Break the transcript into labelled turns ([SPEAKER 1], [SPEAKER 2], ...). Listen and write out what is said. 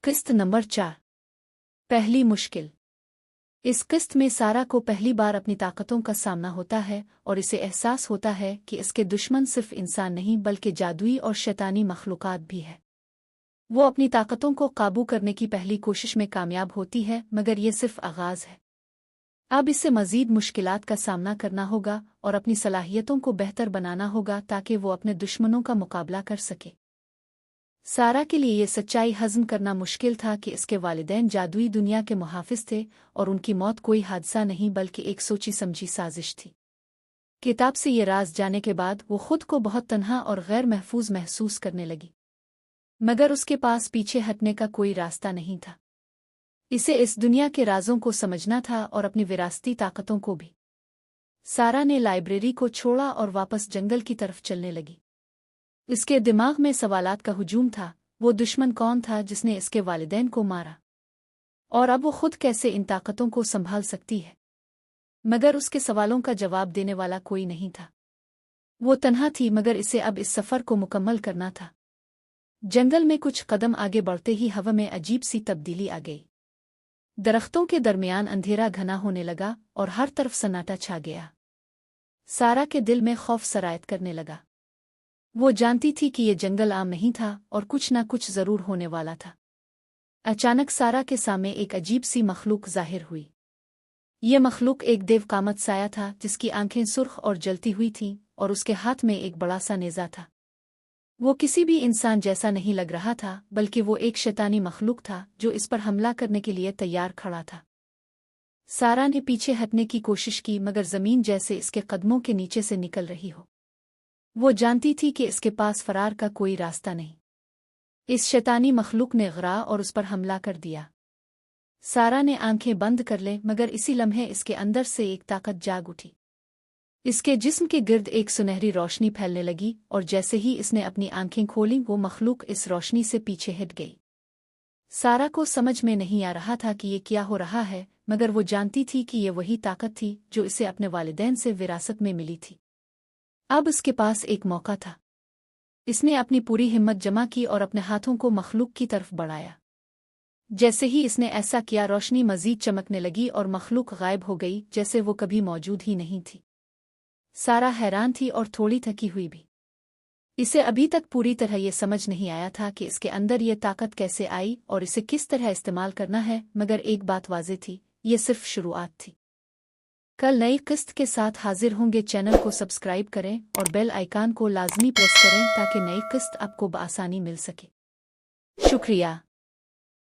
[SPEAKER 1] किस्त नंबर 4। पहली मुश्किल। इस किस्त में सारा को पहली बार अपनी ताकतों का सामना होता है और इसे एहसास होता है कि इसके दुश्मन सिर्फ इंसान नहीं बल्कि जादुई और शैतानी मखलूक़ात भी है। वो अपनी ताकतों को काबू करने की पहली कोशिश में कामयाब होती है, मगर ये सिर्फ आगाज़ है। अब इसे मज़ीद मुश्किलात का सामना करना होगा और अपनी सलाहियतों को बेहतर बनाना होगा ताकि वो अपने दुश्मनों का मुकाबला कर सके। सारा के लिए ये सच्चाई हज़म करना मुश्किल था कि इसके वालिदैन जादुई दुनिया के मुहाफ़िज़ थे और उनकी मौत कोई हादसा नहीं बल्कि एक सोची समझी साजिश थी। किताब से ये राज जाने के बाद वो खुद को बहुत तन्हा और गैर महफूज महसूस करने लगी, मगर उसके पास पीछे हटने का कोई रास्ता नहीं था। इसे इस दुनिया के राजों को समझना था और अपनी विरासती ताकतों को भी। सारा ने लाइब्रेरी को छोड़ा और वापस जंगल की तरफ चलने लगी। इसके दिमाग में सवालात का हुजूम था। वो दुश्मन कौन था जिसने इसके वालिदैन को मारा, और अब वो खुद कैसे इन ताकतों को संभाल सकती है? मगर उसके सवालों का जवाब देने वाला कोई नहीं था। वो तन्हा थी, मगर इसे अब इस सफ़र को मुकम्मल करना था। जंगल में कुछ कदम आगे बढ़ते ही हवा में अजीब सी तब्दीली आ गई। दरख्तों के दरमियान अंधेरा घना होने लगा और हर तरफ सन्नाटा छा गया। सारा के दिल में खौफ सरायत करने लगा। वो जानती थी कि ये जंगल आम नहीं था और कुछ न कुछ जरूर होने वाला था। अचानक सारा के सामने एक अजीब सी मखलूक जाहिर हुई। ये मखलूक एक देवकामत साया था जिसकी आंखें सुर्ख और जलती हुई थीं और उसके हाथ में एक बड़ा सा नेज़ा था। वो किसी भी इंसान जैसा नहीं लग रहा था, बल्कि वो एक शैतानी मखलूक था जो इस पर हमला करने के लिए तैयार खड़ा था। सारा ने पीछे हटने की कोशिश की, मगर ज़मीन जैसे इसके कदमों के नीचे से निकल रही हो। वो जानती थी कि इसके पास फरार का कोई रास्ता नहीं। इस शैतानी मखलूक ने गरा और उस पर हमला कर दिया। सारा ने आंखें बंद कर ले, मगर इसी लम्हे इसके अंदर से एक ताकत जाग उठी। इसके जिस्म के गिर्द एक सुनहरी रोशनी फैलने लगी और जैसे ही इसने अपनी आंखें खोलीं, वो मखलूक इस रोशनी से पीछे हट गई। सारा को समझ में नहीं आ रहा था कि ये क्या हो रहा है, मगर वो जानती थी कि ये वही ताकत थी जो इसे अपने वालिदैन से विरासत में मिली थी। अब इसके पास एक मौका था। इसने अपनी पूरी हिम्मत जमा की और अपने हाथों को मखलूक की तरफ बढ़ाया। जैसे ही इसने ऐसा किया, रोशनी मजीद चमकने लगी और मखलूक गायब हो गई, जैसे वो कभी मौजूद ही नहीं थी। सारा हैरान थी और थोड़ी थकी हुई भी। इसे अभी तक पूरी तरह ये समझ नहीं आया था कि इसके अंदर ये ताकत कैसे आई और इसे किस तरह इस्तेमाल करना है, मगर एक बात वाज़ेह थी, ये सिर्फ शुरुआत थी। कल नई किस्त के साथ हाजिर होंगे। चैनल को सब्सक्राइब करें और बेल आइकन को लाजमी प्रेस करें ताकि नई किस्त आपको बआसानी मिल सके। शुक्रिया।